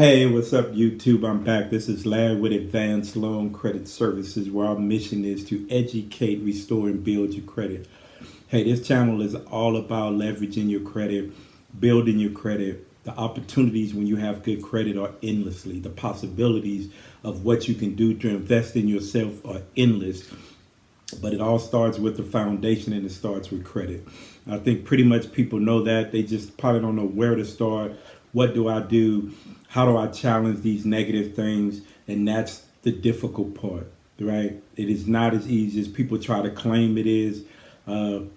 Hey, what's up, YouTube? I'm back. This is Larry with Advanced Loan Credit Services, where our mission is to educate, restore, and build your credit. Hey, this channel is all about leveraging your credit, building your credit. The opportunities when you have good credit are endlessly. The possibilities of what you can do to invest in yourself are endless. But it all starts with the foundation, and it starts with credit. I think pretty much people know that. They just probably don't know where to start. What do I do? How do I challenge these negative things? And that's the difficult part, right? It is not as easy as people try to claim it is. And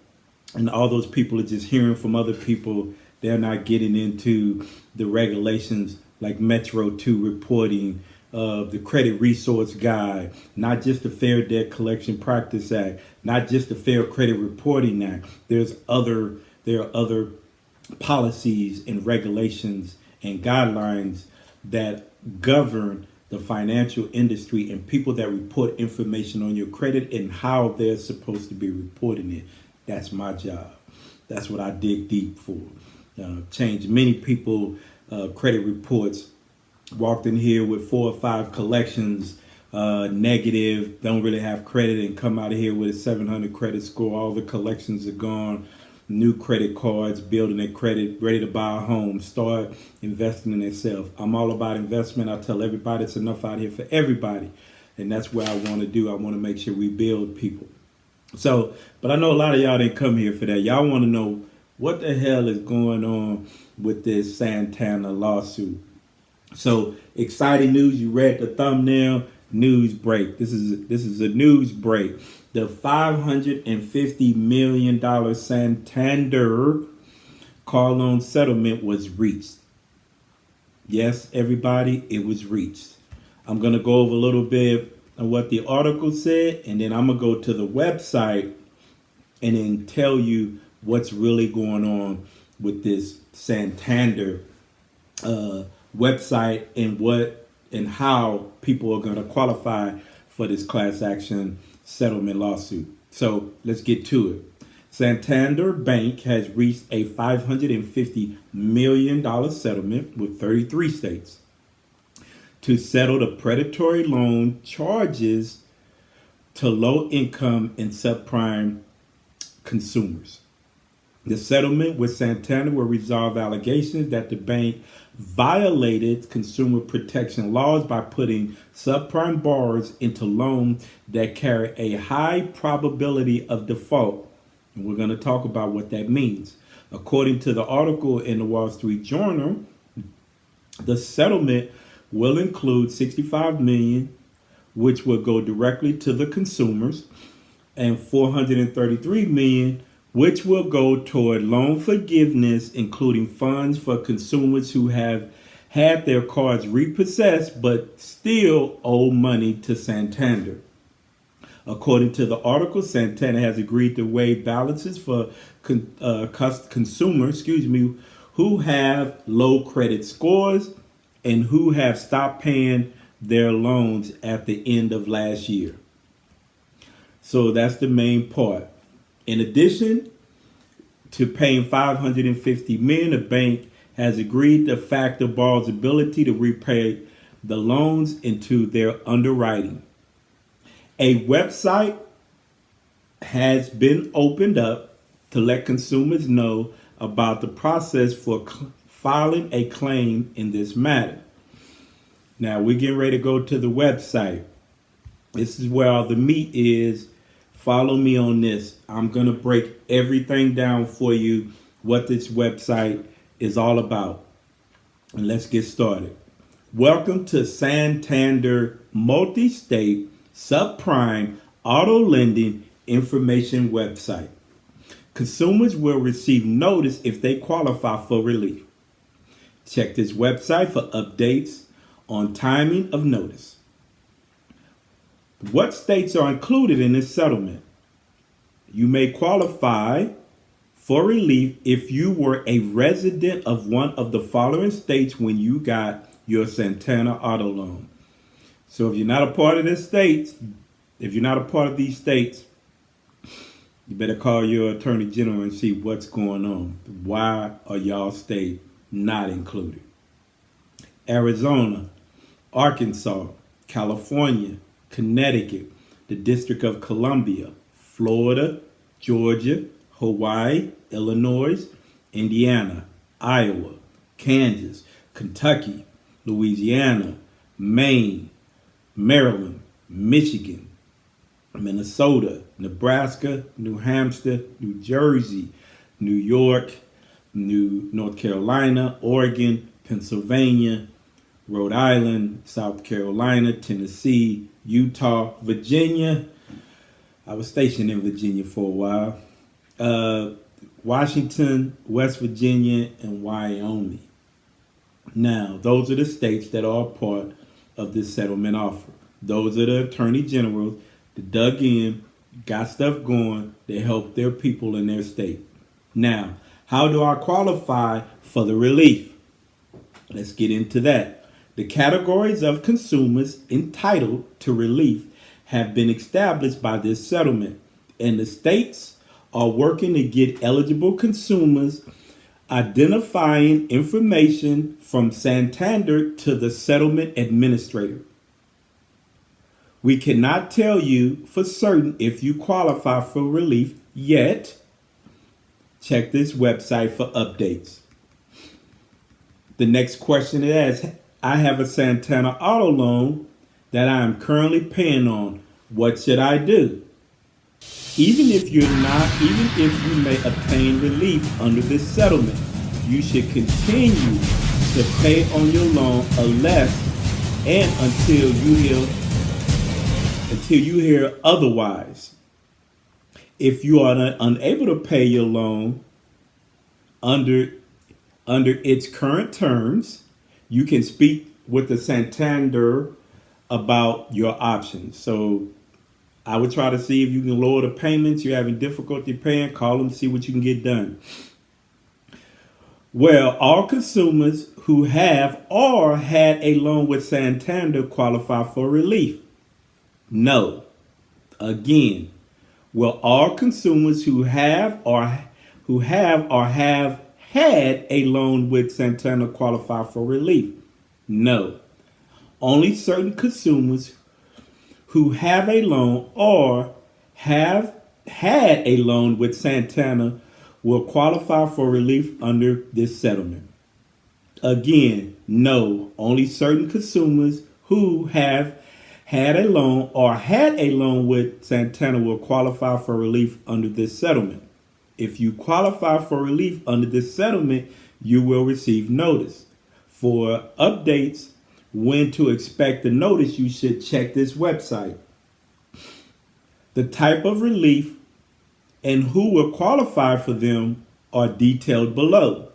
all those people are just hearing from other people. They're not getting into the regulations like Metro 2 reporting, the Credit Resource Guide, not just the Fair Debt Collection Practice Act, not just the Fair Credit Reporting Act. There are other policies and regulations and guidelines that govern the financial industry and people that report information on your credit and how they're supposed to be reporting it. That's my job. That's what I dig deep for. Change many people credit reports. Walked in here with 4 or 5 collections, negative, don't really have credit, and come out of here with a 700 credit score. All the collections are gone. New credit cards, building their credit, ready to buy a home, start investing in themselves. I'm all about investment. I tell everybody it's enough out here for everybody. And that's what I want to do. I want to make sure we build people. So, but I know a lot of y'all didn't come here for that. Y'all want to know what the hell is going on with this Santander lawsuit. So, exciting news. You read the thumbnail. News break. This is a news break. The $550 million Santander car loan settlement was reached. Yes, everybody, it was reached. I'm going to go over a little bit of what the article said, and then I'm going to go to the website and then tell you what's really going on with this Santander website and how people are going to qualify for this class action settlement lawsuit. So let's get to it. Santander Bank has reached a $550 million settlement with 33 states to settle the predatory loan charges to low-income and subprime consumers. The settlement with Santander will resolve allegations that the bank violated consumer protection laws by putting subprime borrowers into loans that carry a high probability of default. And we're going to talk about what that means. According to the article in the Wall Street Journal, the settlement will include $65 million, which will go directly to the consumers, and $433 million, which will go toward loan forgiveness, including funds for consumers who have had their cards repossessed but still owe money to Santander. According to the article, Santander has agreed to waive balances for consumers, who have low credit scores and who have stopped paying their loans at the end of last year. So that's the main part. In addition to paying $550 million, the bank has agreed to factor borrowers' ability to repay the loans into their underwriting. A website has been opened up to let consumers know about the process for filing a claim in this matter. Now we're getting ready to go to the website. This is where all the meat is. Follow me on this. I'm going to break everything down for you, what this website is all about. And let's get started. Welcome to Santander Multi-State Subprime Auto Lending Information Website. Consumers will receive notice if they qualify for relief. Check this website for updates on timing of notice. What states are included in this settlement? You may qualify for relief if you were a resident of one of the following states when you got your Santander auto loan. So if you're not a part of these states, you better call your attorney general and see what's going on. Why are y'all state not included? Arizona, Arkansas, California, Connecticut, the District of Columbia, Florida, Georgia, Hawaii, Illinois, Indiana, Iowa, Kansas, Kentucky, Louisiana, Maine, Maryland, Michigan, Minnesota, Nebraska, New Hampshire, New Jersey, New York, North Carolina, Oregon, Pennsylvania, Rhode Island, South Carolina, Tennessee, Utah, Virginia. I was stationed in Virginia for a while. Washington, West Virginia, and Wyoming. Now, those are the states that are part of this settlement offer. Those are the attorney generals that dug in, got stuff going, they help their people in their state. Now, how do I qualify for the relief? Let's get into that. The categories of consumers entitled to relief have been established by this settlement, and the states are working to get eligible consumers identifying information from Santander to the settlement administrator. We cannot tell you for certain if you qualify for relief yet. Check this website for updates. The next question is, I have a Santander auto loan that I am currently paying on. What should I do? Even if you may obtain relief under this settlement, you should continue to pay on your loan unless and until you hear otherwise. If you are unable to pay your loan under its current terms, you can speak with the Santander about your options. So I would try to see if you can lower the payments. You're having difficulty paying, call them, see what you can get done. Well, all consumers who have or had a loan with Santander qualify for relief. No. Again, will all consumers who have or have had a loan with Santander qualify for relief? No. Only certain consumers who have a loan or have had a loan with Santander will qualify for relief under this settlement. Again, no, only certain consumers who have had a loan or had a loan with Santander will qualify for relief under this settlement. If you qualify for relief under this settlement, you will receive notice. For updates when to expect the notice, you should check this website. The type of relief and who will qualify for them are detailed below.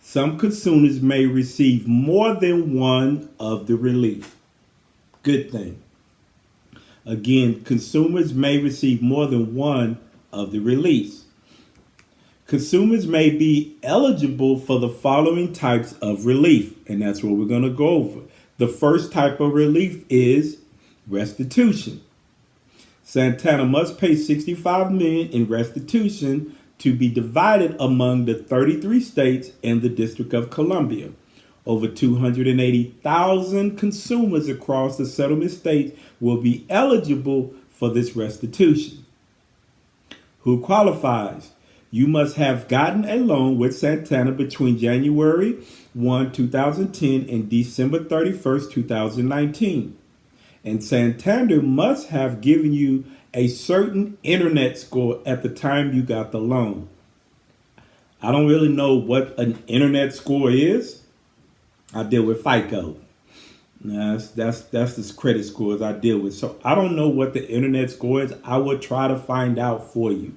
Some consumers may receive more than one of the relief. Good thing. Again, consumers may receive more than one of the reliefs. Consumers may be eligible for the following types of relief, and that's what we're going to go over. The first type of relief is restitution. Santander must pay $65 million in restitution to be divided among the 33 states and the District of Columbia. Over 280,000 consumers across the settlement states will be eligible for this restitution. Who qualifies? You must have gotten a loan with Santander between January 1, 2010 and December 31st, 2019. And Santander must have given you a certain internet score at the time you got the loan. I don't really know what an internet score is. I deal with FICO. That's the credit scores I deal with. So I don't know what the internet score is. I would try to find out for you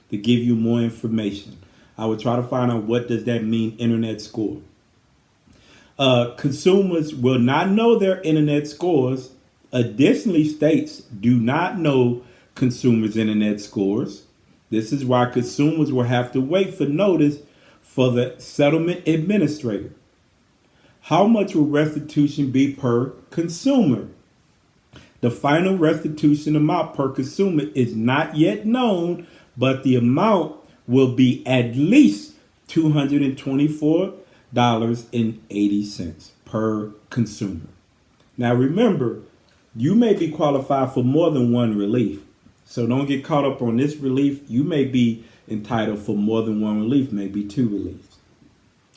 to give you more information. I would try to find out what does that mean, internet score. Consumers will not know their internet scores. Additionally, states do not know consumers' internet scores. This is why consumers will have to wait for notice for the settlement administrator. How much will restitution be per consumer? The final restitution amount per consumer is not yet known, but the amount will be at least $224.80 per consumer. Now remember, you may be qualified for more than one relief. So don't get caught up on this relief. You may be entitled for more than one relief, maybe two reliefs.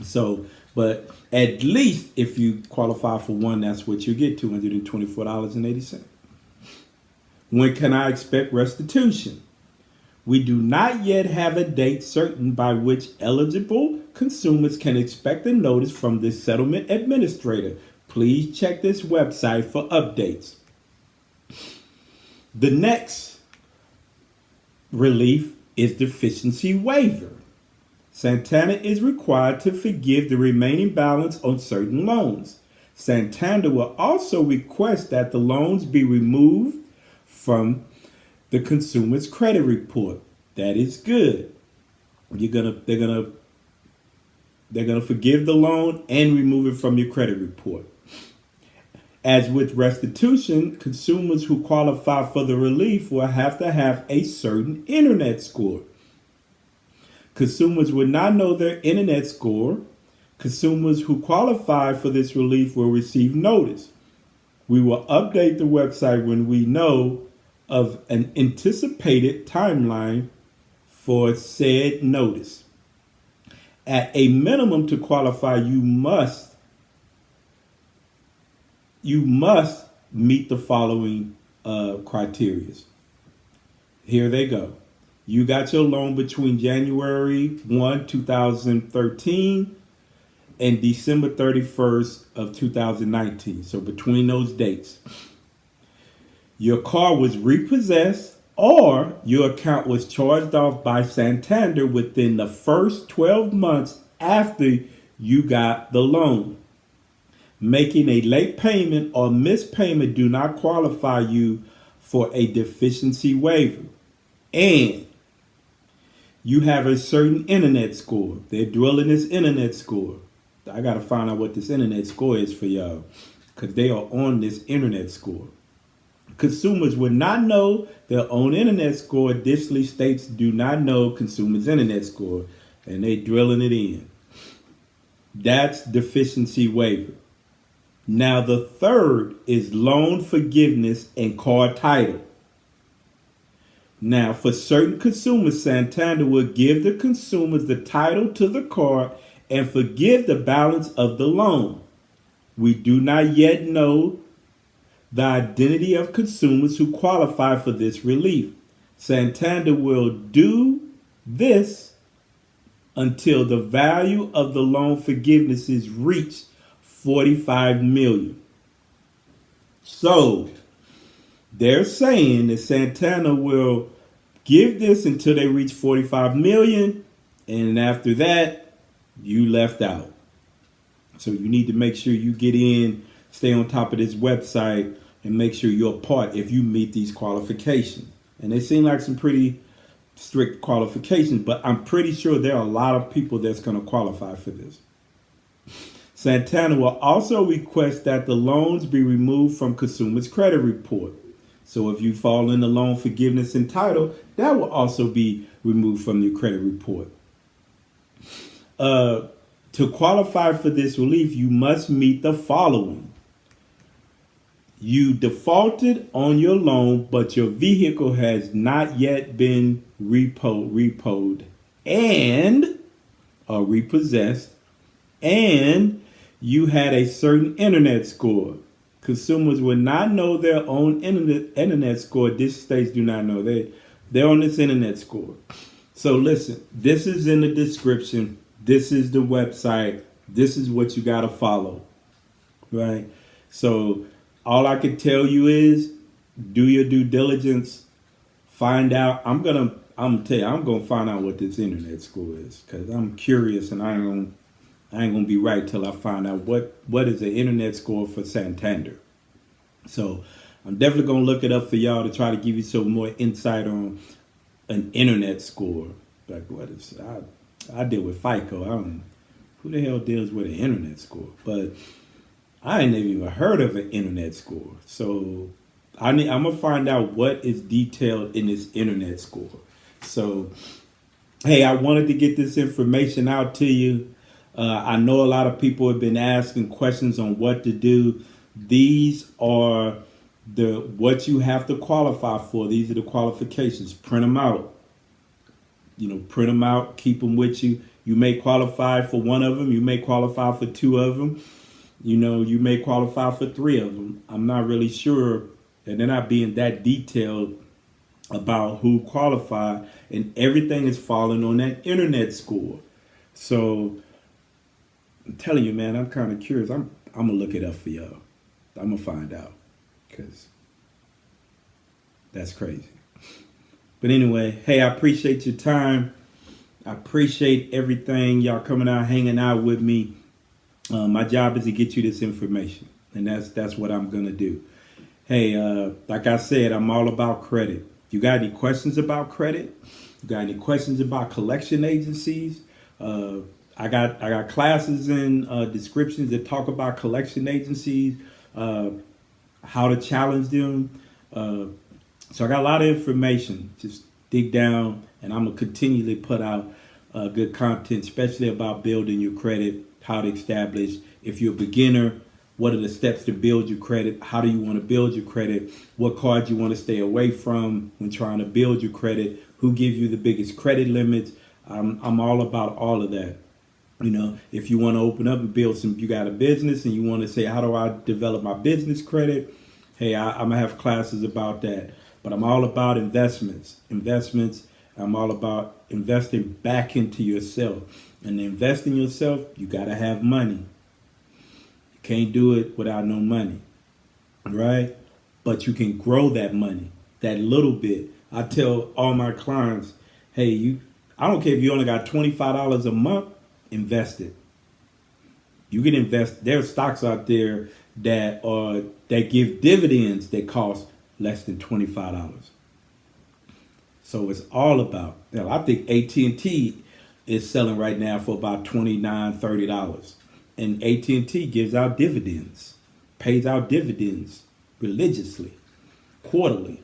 So, but at least if you qualify for one, that's what you get, $224.80. When can I expect restitution? We do not yet have a date certain by which eligible consumers can expect a notice from the settlement administrator. Please check this website for updates. The next relief is deficiency waiver. Santander is required to forgive the remaining balance on certain loans. Santander will also request that the loans be removed from the consumer's credit report. That is good. They're gonna forgive the loan and remove it from your credit report. As with restitution, consumers who qualify for the relief will have to have a certain internet score. Consumers will not know their internet score. Consumers who qualify for this relief will receive notice. We will update the website when we know of an anticipated timeline for said notice. At a minimum, to qualify, you must meet the following criteria. Here they go. You got your loan between January 1, 2013 and December 31st of 2019. So between those dates, your car was repossessed or your account was charged off by Santander within the first 12 months after you got the loan. Making a late payment or missed payment do not qualify you for a deficiency waiver. And you have a certain internet score. They're drilling this internet score. I got to find out what this internet score is for y'all, because they are on this internet score. Consumers would not know their own internet score. Additionally, states do not know consumers' internet score, and they drilling it in. That's deficiency waiver. Now, the third is loan forgiveness and car title. Now, for certain consumers, Santander will give the consumers the title to the car and forgive the balance of the loan. We do not yet know the identity of consumers who qualify for this relief. Santander will do this until the value of the loan forgiveness is reached $45 million. So they're saying that Santander will give this until they reach $45 million, and after that, you left out. So you need to make sure you get in, stay on top of this website, and make sure you're a part if you meet these qualifications. And they seem like some pretty strict qualifications, but I'm pretty sure there are a lot of people that's going to qualify for this. Santander will also request that the loans be removed from consumers' credit report. So if you fall in the loan forgiveness and title, that will also be removed from your credit report. To qualify for this relief, you must meet the following. You defaulted on your loan, but your vehicle has not yet been repoed and repossessed, and you had a certain internet score. Consumers will not know their own internet score. These states do not know. They're on this internet score. So listen, this is in the description. This is the website. This is what you got to follow, right? So all I can tell you is do your due diligence. Find out. I'm gonna find out what this internet score is, because I'm curious, and I ain't gonna be right till I find out what is the internet score for Santander. So I'm definitely gonna look it up for y'all to try to give you some more insight on an internet score. Like what is I deal with FICO. Who the hell deals with an internet score? But I ain't never even heard of an internet score. So I'm gonna find out what is detailed in this internet score. So hey, I wanted to get this information out to you. I know a lot of people have been asking questions on what to do. These are what you have to qualify for. These are the qualifications. Print them out. Print them out. Keep them with you. You may qualify for one of them. You may qualify for two of them. You may qualify for three of them. I'm not really sure. And they're not being that detailed about who qualified. And everything is falling on that internet score. So I'm telling you, man, I'm kind of curious. I'm going to look it up for y'all. I'm going to find out. Because that's crazy. But anyway, hey, I appreciate your time. I appreciate everything. Y'all coming out, hanging out with me. My job is to get you this information. And that's what I'm going to do. Hey, like I said, I'm all about credit. You got any questions about credit? You got any questions about collection agencies? I got classes in descriptions that talk about collection agencies, how to challenge them. So I got a lot of information. Just dig down, and I'm going to continually put out good content, especially about building your credit, how to establish. If you're a beginner, what are the steps to build your credit? How do you want to build your credit? What cards you want to stay away from when trying to build your credit? Who gives you the biggest credit limits? I'm all about all of that. If you want to open up and build you got a business and you want to say, how do I develop my business credit? Hey, I'm going to have classes about that. But I'm all about investments. I'm all about investing back into yourself. And to invest in yourself, you got to have money. You can't do it without no money, right? But you can grow that money, that little bit. I tell all my clients, hey, I don't care if you only got $25 a month, invest it. You can invest. There are stocks out there that give dividends that cost less than $25. So it's all about. I think AT&T is selling right now for about $29, $30, and AT&T gives out dividends, pays out dividends religiously, quarterly,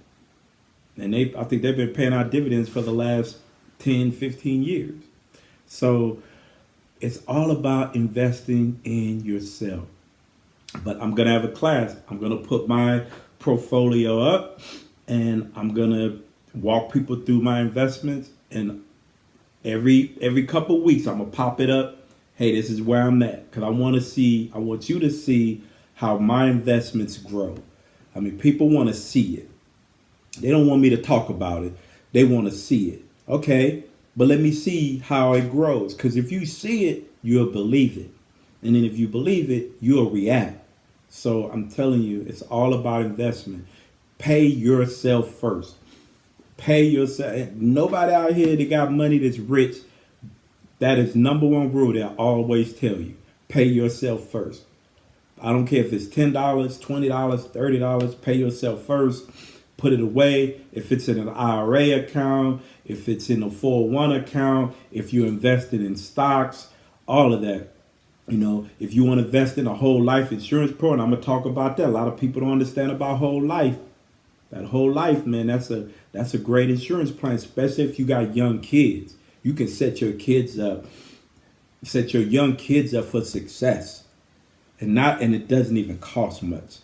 and I think they've been paying out dividends for the last 10, 15 years. So it's all about investing in yourself. But I'm going to have a class. I'm going to put my portfolio up, and I'm going to walk people through my investments. And every couple of weeks, I'm going to pop it up. Hey, this is where I'm at. Because I want you to see how my investments grow. I mean, people want to see it. They don't want me to talk about it. They want to see it. Okay, but let me see how it grows. Because if you see it, you'll believe it. And then if you believe it, you'll react. So I'm telling you, it's all about investment. Pay yourself first. Pay yourself. Nobody out here that got money that's rich, that is number one rule that I always tell you. Pay yourself first. I don't care if it's $10, $20, $30, pay yourself first. Put it away. If it's in an IRA account, if it's in a 401 account, if you're invested in stocks, all of that. If you want to invest in a whole life insurance program, I'm going to talk about that. A lot of people don't understand about whole life. That whole life, man, that's a great insurance plan, especially if you got young kids. You can set your young kids up for success. And it doesn't even cost much.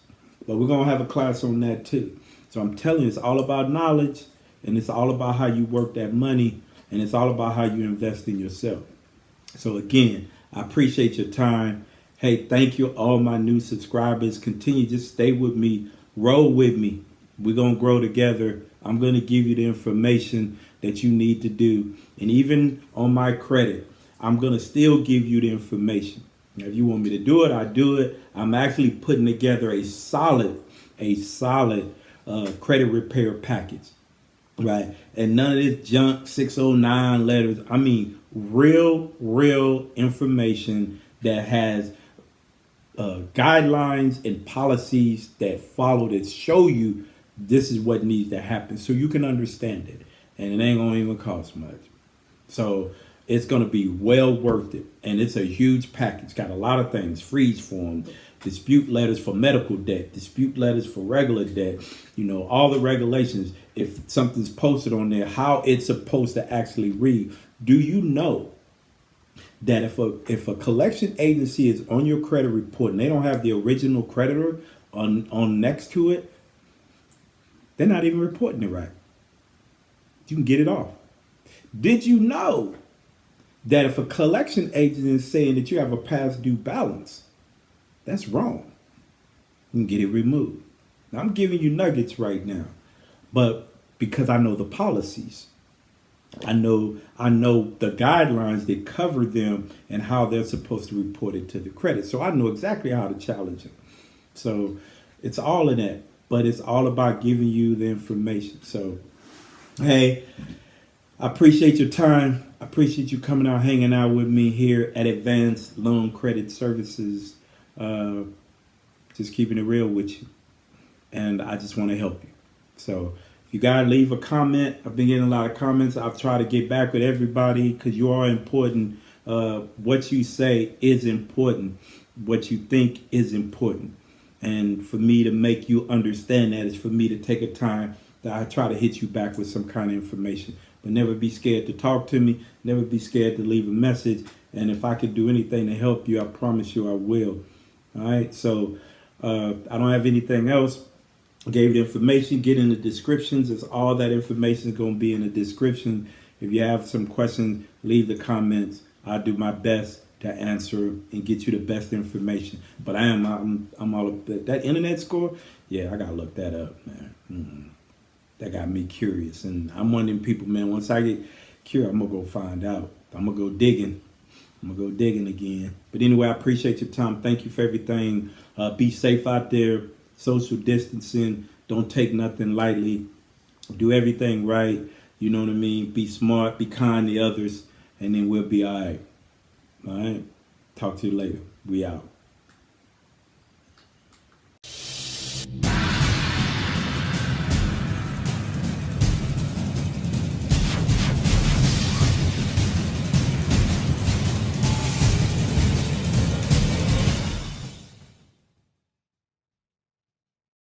But we're going to have a class on that too. So I'm telling you, it's all about knowledge, and it's all about how you work that money, and it's all about how you invest in yourself. So again, I appreciate your time. Hey, thank you, all my new subscribers. Continue, just stay with me, roll with me. We're going to grow together. I'm going to give you the information that you need to do. And even on my credit, I'm going to still give you the information. Now, if you want me to do it, I do it. I'm actually putting together a solid credit repair package, right? And none of this junk 609 letters. I mean, real information that has guidelines and policies that show you this is what needs to happen so you can understand it. And it ain't going to even cost much. So it's going to be well worth it. And it's a huge package. Got a lot of things. Freeze form, dispute letters for medical debt, dispute letters for regular debt, all the regulations. If something's posted on there, how it's supposed to actually read. Do you know that if a collection agency is on your credit report and they don't have the original creditor on next to it, they're not even reporting it right. You can get it off. Did you know that if a collection agent is saying that you have a past due balance, that's wrong? You can get it removed. Now, I'm giving you nuggets right now, but because I know the policies, I know the guidelines that cover them and how they're supposed to report it to the credit. So I know exactly how to challenge it. So it's all of that, but it's all about giving you the information. So, hey, I appreciate your time. I appreciate you coming out, hanging out with me here at Advanced Loan Credit Services. Just keeping it real with you. And I just want to help you. So if you guys leave a comment, I've been getting a lot of comments. I'll try to get back with everybody because you are important. What you say is important. What you think is important. And for me to make you understand that is for me to take a time that I try to hit you back with some kind of information. But never be scared to talk to me. Never be scared to leave a message. And if I could do anything to help you, I promise you I will. All right. So I don't have anything else. I gave the information. Get in the descriptions. It's all that information is going to be in the description. If you have some questions, leave the comments. I'll do my best to answer and get you the best information. But I'm all that internet score. Yeah, I gotta look that up, man. That got me curious, and I'm one of them people, man. Once I get curious, I'm gonna go find out. I'm gonna go digging. Again. But anyway, I appreciate your time. Thank you for everything. Be safe out there. Social distancing. Don't take nothing lightly. Do everything right. You know what I mean? Be smart. Be kind to others. And then we'll be all right. All right? Talk to you later. We out.